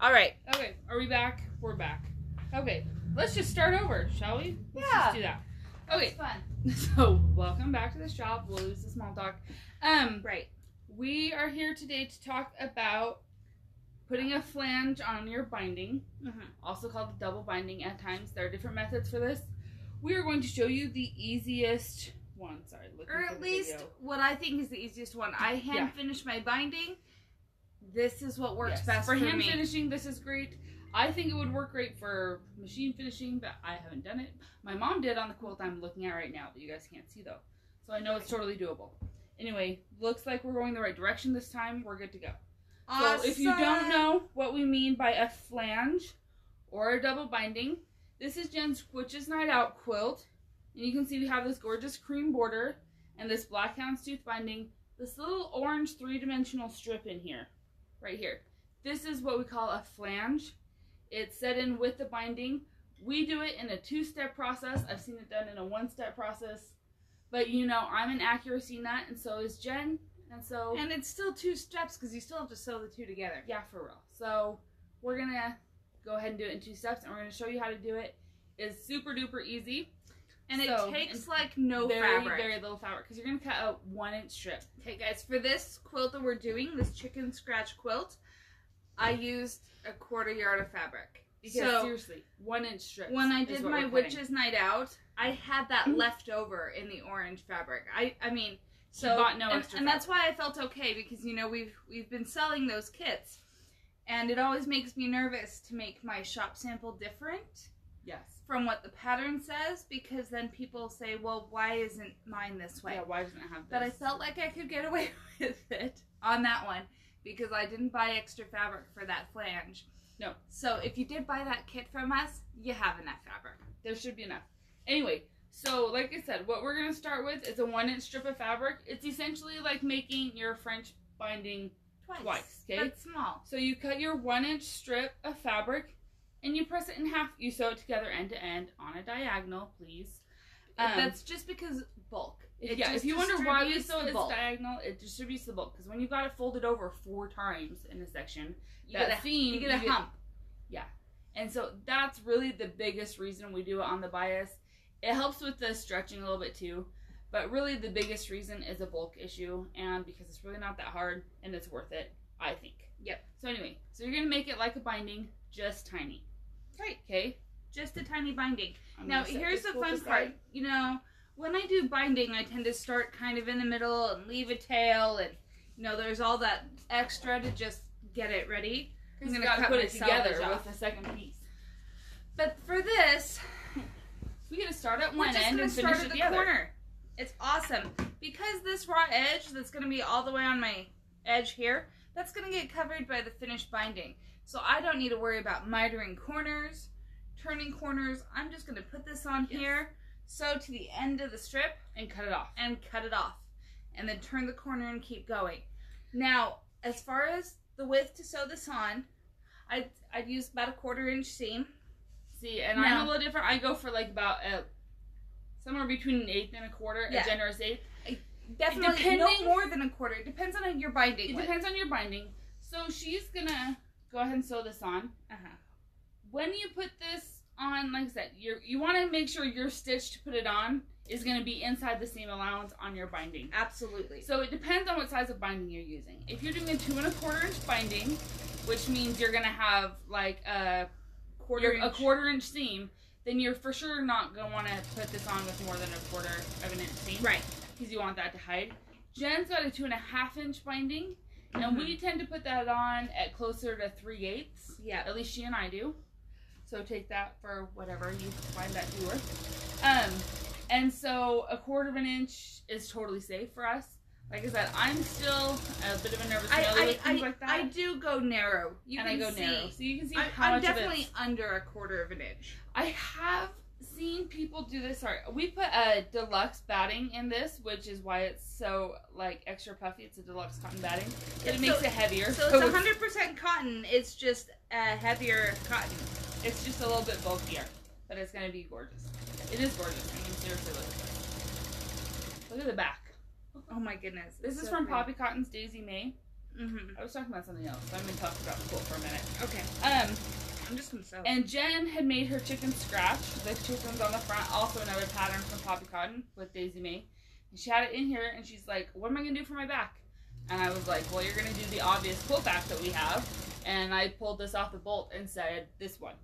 All right. Okay, are we back? We're back. Okay, let's just start over, shall we? Let's Yeah. just do that. Okay. It's fun. So, welcome back to the shop. We'll lose the small talk. Right. We are here today to talk about putting a flange on your binding, also called the double binding at times. There are different methods for this. We are going to show you the easiest one. Sorry, Or at least what I think is the easiest one. I hand finish my binding. This is what works best for me. For hand finishing, this is great. I think it would work great for machine finishing, but I haven't done it. My mom did on the quilt I'm looking at right now that you guys can't see though. So I know it's totally doable. Anyway, looks like we're going the right direction this time. We're good to go. Awesome. So if you don't know what we mean by a flange or a double binding, this is Jen's Witch's Night Out quilt. And you can see we have this gorgeous cream border and this black houndstooth binding, this little orange 3-dimensional strip in here, right here. This is what we call a flange. It's set in with the binding. We do it in a 2-step process. I've seen it done in a 1-step process. But you know, I'm an accuracy nut, and so is Jen. And it's still 2 steps because you still have to sew the 2 together. Yeah, for real. So we're going to go ahead and do it in 2 steps, and we're going to show you how to do it. It's super duper easy. And it takes like no fabric. Very little fabric because you're going to cut a 1-inch strip. Okay guys, for this quilt that we're doing, this chicken scratch quilt, I used a 1/4 yard of fabric. Because seriously, 1-inch strips. When I did my Witch's Night Out, I had that left over in the orange fabric. I mean, so bought no extra and that's why I felt okay because you know we've been selling those kits, and it always makes me nervous to make my shop sample different. Yes. From what the pattern says, because then people say, well, why isn't mine this way? Yeah, why doesn't it have this? But I felt like I could get away with it on that one because I didn't buy extra fabric for that flange. No. So if you did buy that kit from us, you have enough fabric. There should be enough. Anyway, so like I said, what we're going to start with is a 1-inch strip of fabric. It's essentially like making your French binding twice, okay? But small. So you cut your 1-inch strip of fabric and you press it in half. You sew it together end to end on a diagonal, please. That's just because bulk. If you wonder why we sew it diagonal, it distributes the bulk. Because when you've got it folded over 4 times in a section, you get a hump. Yeah. And so that's really the biggest reason we do it on the bias. It helps with the stretching a little bit too. But really the biggest reason is a bulk issue. And because it's really not that hard and it's worth it, I think. Yep. So anyway, so you're going to make it like a binding, just tiny. Right. Okay? Just a tiny binding. Now, here's the fun part. You know, when I do binding, I tend to start kind of in the middle and leave a tail. And, you know, there's all that extra to just get it ready. I'm going to put it together with the second piece. But for this, we're going to start at one end and finish at the corner. It's awesome. Because this raw edge that's going to be all the way on my edge here, that's going to get covered by the finished binding. So I don't need to worry about mitering corners, turning corners. I'm just going to put this on here, sew to the end of the strip, and cut it off. And then turn the corner and keep going. Now, as far as the width to sew this on, I'd use about a 1/4 inch seam. See, and I'm a little different. I go for like about somewhere between an 1/8 and a 1/4, a generous 1/8. Definitely no more than a 1/4. It depends on your binding. It depends on your binding. So she's gonna go ahead and sew this on. When you put this on, like I said, you want to make sure your stitch to put it on is going to be inside the seam allowance on your binding. Absolutely. So it depends on what size of binding you're using. If you're doing a 2 1/4 inch binding, which means you're going to have like a 1/4 inch seam, then you're for sure not going to want to put this on with more than a 1/4 inch seam. Right. Because you want that to hide. Jen's got a 2 1/2 inch binding, and we tend to put that on at closer to 3/8. Yeah. At least she and I do. So take that for whatever you find that to be worth. And so a 1/4 inch is totally safe for us. Like I said, I'm still a bit of a nervous Nelly with things like that. I do go narrow. I go narrow. So you can see how I'm much definitely under a 1/4 inch. I have seen people do this. Sorry, we put a deluxe batting in this, which is why it's so like extra puffy. It's a deluxe cotton batting. It makes it heavier. So it's 100% cotton. It's just a heavier cotton. It's just a little bit bulkier, but it's gonna be gorgeous. It is gorgeous. I mean, seriously, look at this. Look at the back. Oh my goodness! This is from Poppy Cotton's Daisy May. I was talking about something else, so I'm going to talk about the quilt for a minute. Okay. I'm just going to sew. And Jen had made her chicken scratch. The chicken's on the front, also another pattern from Poppy Cotton with Daisy May. And she had it in here, and she's like, what am I going to do for my back? And I was like, well, you're going to do the obvious quilt back that we have. And I pulled this off the bolt and said, this one.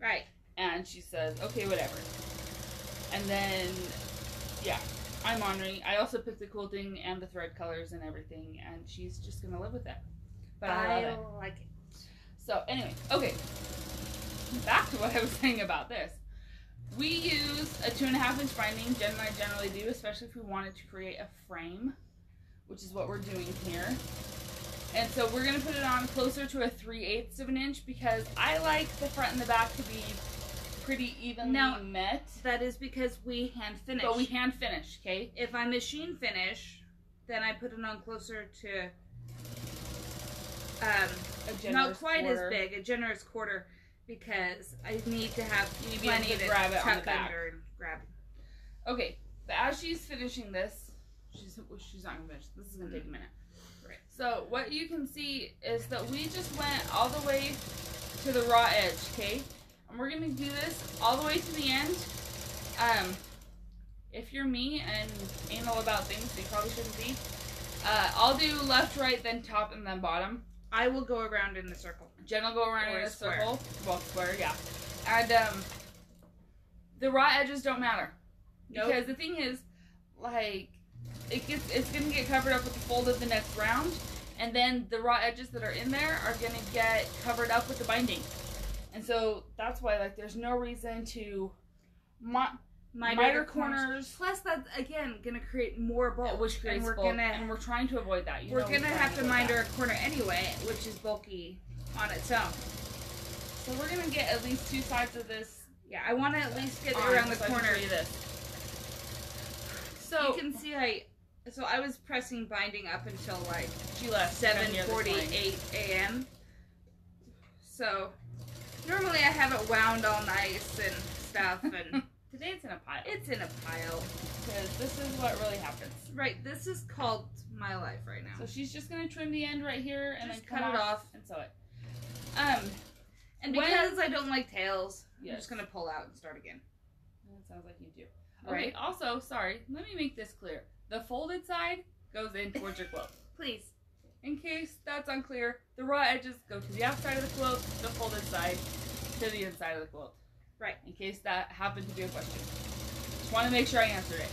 Right. And she says, okay, whatever. And then, yeah, I'm honoring. I also picked the quilting and the thread colors and everything, and she's just going to live with it. But I love it. Like it. So, anyway, okay. Back to what I was saying about this. We use a 2.5-inch binding. Jen and I generally do, especially if we wanted to create a frame, which is what we're doing here. And so we're going to put it on closer to a 3/8 of an inch because I like the front and the back to be pretty evenly met. That is because we hand finish. But we hand finish, okay? If I machine finish, then I put it on closer to not quite as big, a generous quarter, because I need to have plenty to grab it on the tuck back. under and grab. Okay, but as she's finishing this, she's not gonna finish. This is gonna take a minute. Right. So what you can see is that we just went all the way to the raw edge, okay? And we're gonna do this all the way to the end. If you're me and anal about things, you probably shouldn't be. I'll do left, right, then top, and then bottom. I will go around in the circle. Jen will go around in a circle. Well, square, yeah. And the raw edges don't matter. Nope. Because the thing is, like, it's gonna get covered up with the fold of the next round, and then the raw edges that are in there are gonna get covered up with the binding. And so that's why, like, there's no reason to miter corners. Plus, that's again gonna create more bulk, which creates bulk, and we're trying to avoid that. We're gonna have to miter a corner anyway, which is bulky on its own. So we're gonna get at least 2 sides of this. Yeah, I want to at least get around the corner. So you can see I was pressing binding up until like she left 7:48 a.m. So normally I have it wound all nice and stuff, and today it's in a pile. It's in a pile because this is what really happens. Right, this is called my life right now. So she's just gonna trim the end right here and just then cut it off and sew it. And because I don't like tails, yes. I'm just gonna pull out and start again. That sounds like you do. Right. Okay, also, sorry, let me make this clear. The folded side goes in towards your quilt. Please. In case that's unclear, the raw edges go to the outside of the quilt, the folded side to the inside of the quilt. Right. In case that happened to be a question. Just want to make sure I answered it.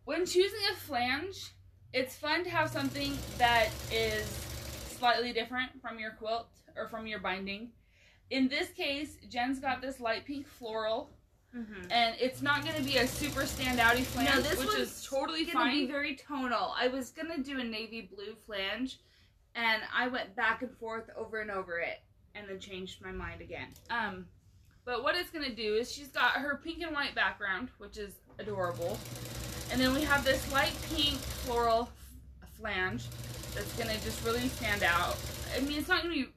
When choosing a flange, it's fun to have something that is slightly different from your quilt or from your binding. In this case, Jen's got this light pink floral. And it's not going to be a super standouty flange, which is totally fine. It's going to be very tonal. I was going to do a navy blue flange, and I went back and forth over and over it, and then changed my mind again. But what it's going to do is she's got her pink and white background, which is adorable. And then we have this light pink floral flange that's going to just really stand out. I mean, it's not going to be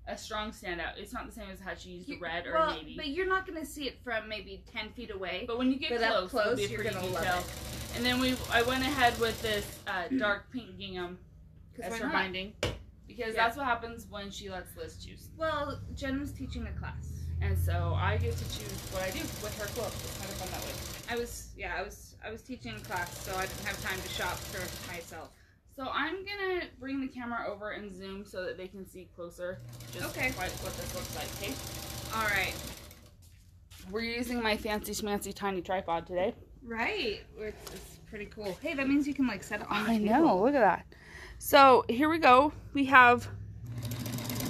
a strong standout. It's not the same as how she used the red or navy. But you're not going to see it from maybe 10 feet away. But when you get close, it'll be a pretty detail. And then I went ahead with this dark pink gingham as her binding. Because that's what happens when she lets Liz choose. Well, Jen was teaching a class. And so I get to choose what I do with her quilt. It's kind of fun that way. I was teaching a class, so I didn't have time to shop for myself. So I'm going to bring the camera over and zoom so that they can see closer just what this looks like, okay? All right. We're using my fancy schmancy tiny tripod today. Right. It's pretty cool. Hey, that means you can like set it on the table. I know. Look at that. So here we go. We have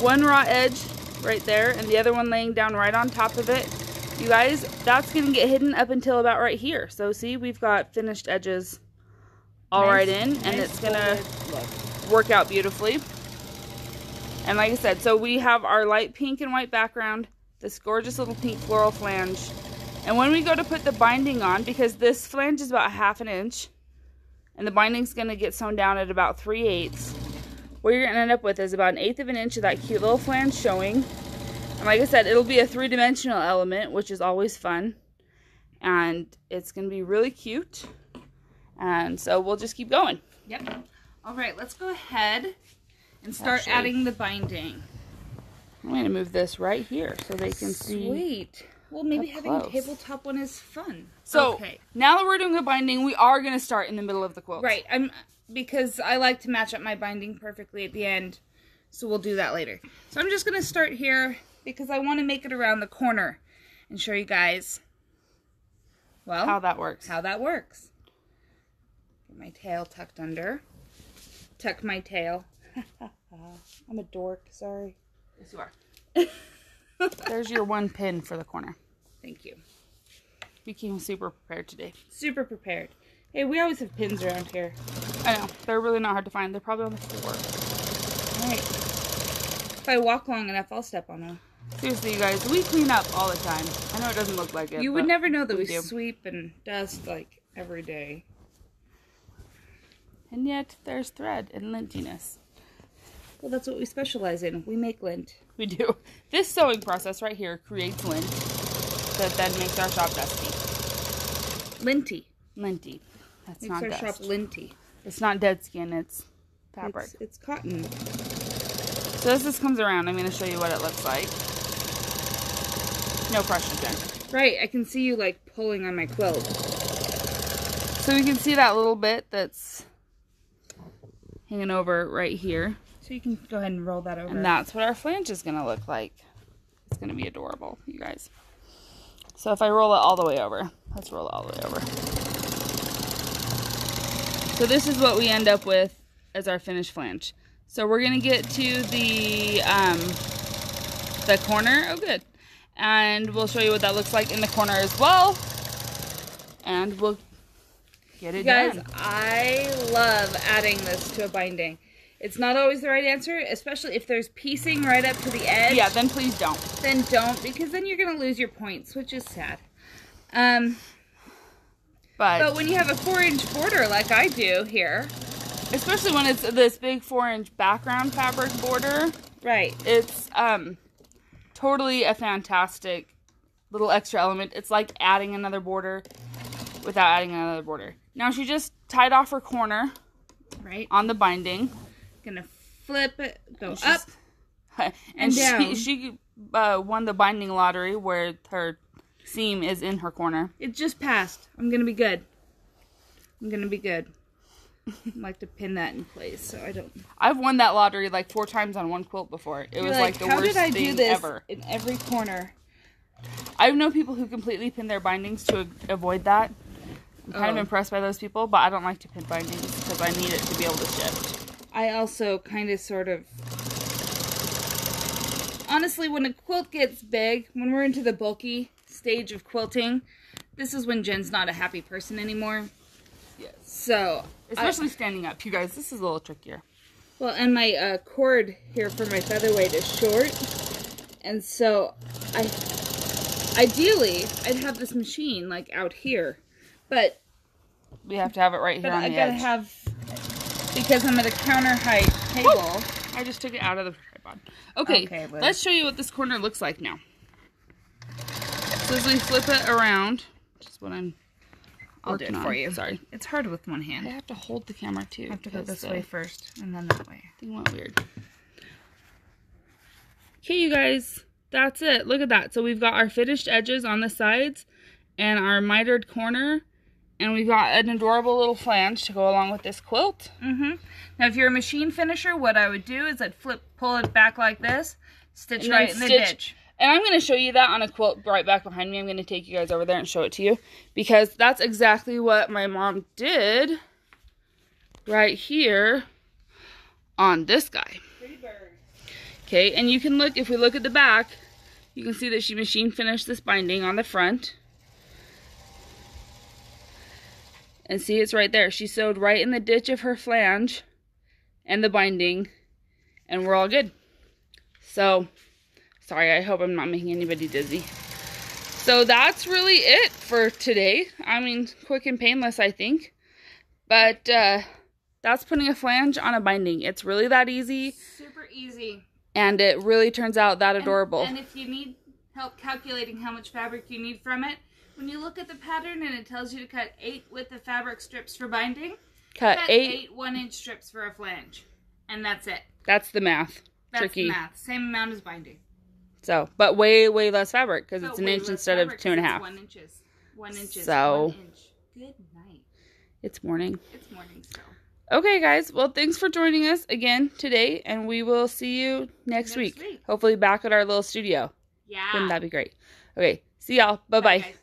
one raw edge right there and the other one laying down right on top of it. You guys, that's going to get hidden up until about right here. So see, we've got finished edges all right in, and it's gonna work out beautifully. And like I said, so we have our light pink and white background, this gorgeous little pink floral flange, and when we go to put the binding on, because this flange is about 1/2 inch and the binding's gonna get sewn down at about 3/8, what you're gonna end up with is about 1/8 of an inch of that cute little flange showing. And like I said, it'll be a 3-dimensional element, which is always fun, and it's gonna be really cute. And so we'll just keep going. Yep. All right, let's go ahead and start adding the binding. I'm going to move this right here so they can see. Sweet. Well, maybe having a tabletop one is fun. So, now that we're doing a binding, we are going to start in the middle of the quilt. Right. Because I like to match up my binding perfectly at the end. So we'll do that later. So I'm just going to start here because I want to make it around the corner and show you guys, well, how that works. Get my tail tucked under. Tuck my tail. I'm a dork, sorry. Yes, you are. There's your one pin for the corner. Thank you. We came super prepared today. Super prepared. Hey, we always have pins around here. I know. They're really not hard to find. They're probably on the floor. Alright. If I walk long enough, I'll step on them. Seriously, you guys, we clean up all the time. I know it doesn't look like it. You would never know that we sweep and dust like every day. And yet, there's thread and lintiness. Well, that's what we specialize in. We make lint. We do. This sewing process right here creates lint that then makes our shop dusty. Linty. Linty. That's makes not our dust. shop linty. It's not dead skin, it's fabric. It's cotton. So as this comes around, I'm going to show you what it looks like. No pressure, Jen. Right, I can see you like pulling on my quilt. So we can see that little bit that's hanging over right here. So you can go ahead and roll that over. And that's what our flange is going to look like. It's going to be adorable, you guys. So if I roll it all the way over, let's roll it all the way over. So this is what we end up with as our finished flange. So we're going to get to the corner. Oh, good. And we'll show you what that looks like in the corner as well. And we'll get it done. Guys, I love adding this to a binding. It's not always the right answer, especially if there's piecing right up to the edge. Yeah, then please don't. Then don't, because then you're going to lose your points, which is sad. But when you have a 4-inch border like I do here, especially when it's this big 4-inch background fabric border, right? It's totally a fantastic little extra element. It's like adding another border without adding another border. Now she just tied off her corner, right, on the binding. Gonna flip it, go up and down. She won the binding lottery where her seam is in her corner. It just passed. I'm gonna be good. I'm gonna be good. I like to pin that in place so I don't. I've won that lottery like 4 times on one quilt before. It was like the worst thing ever. In every corner. I know people who completely pin their bindings to avoid that. I'm kind of impressed by those people, but I don't like to pin bindings because I need it to be able to shift. I also kind of sort of... Honestly, when a quilt gets big, when we're into the bulky stage of quilting, this is when Jen's not a happy person anymore. Yes. So... Especially standing up. You guys, this is a little trickier. Well, and my cord here for my featherweight is short. And so, ideally, I'd have this machine, like, out here. But... We have to have it right here on the edge. But I gotta have... Because I'm at a counter height table. Woo! I just took it out of the tripod. Okay, let's show you what this corner looks like now. So as we flip it around, which is what I'll do it for you. Sorry. It's hard with one hand. I have to hold the camera too. I have to go this way first and then that way. Thing went weird. Okay, you guys, that's it. Look at that. So we've got our finished edges on the sides and our mitered corner. And we've got an adorable little flange to go along with this quilt. Now, if you're a machine finisher, what I would do is I'd pull it back like this, stitch right in the ditch. And I'm going to show you that on a quilt right back behind me. I'm going to take you guys over there and show it to you. Because that's exactly what my mom did right here on this guy. Pretty bird. Okay, and you can look, if we look at the back, you can see that she machine finished this binding on the front. And see, it's right there. She sewed right in the ditch of her flange and the binding, and we're all good. So, sorry, I hope I'm not making anybody dizzy. So that's really it for today. I mean, quick and painless, I think. But that's putting a flange on a binding. It's really that easy. Super easy. And it really turns out that adorable. And if you need help calculating how much fabric you need from it, when you look at the pattern and it tells you to cut 8 width of fabric strips for binding, cut 8 1-inch strips for a flange. And that's it. That's the math. That's Tricky. the math. Same amount as binding. So, but way less fabric because it's an inch instead of 2.5. 1 inches. 1 inch. So, 1 inch. Good night. It's morning. It's morning still. Okay, guys. Well, thanks for joining us again today, and we will see you next week. Hopefully back at our little studio. Yeah. Wouldn't that be great? Okay. See y'all. Bye-bye. Bye, guys.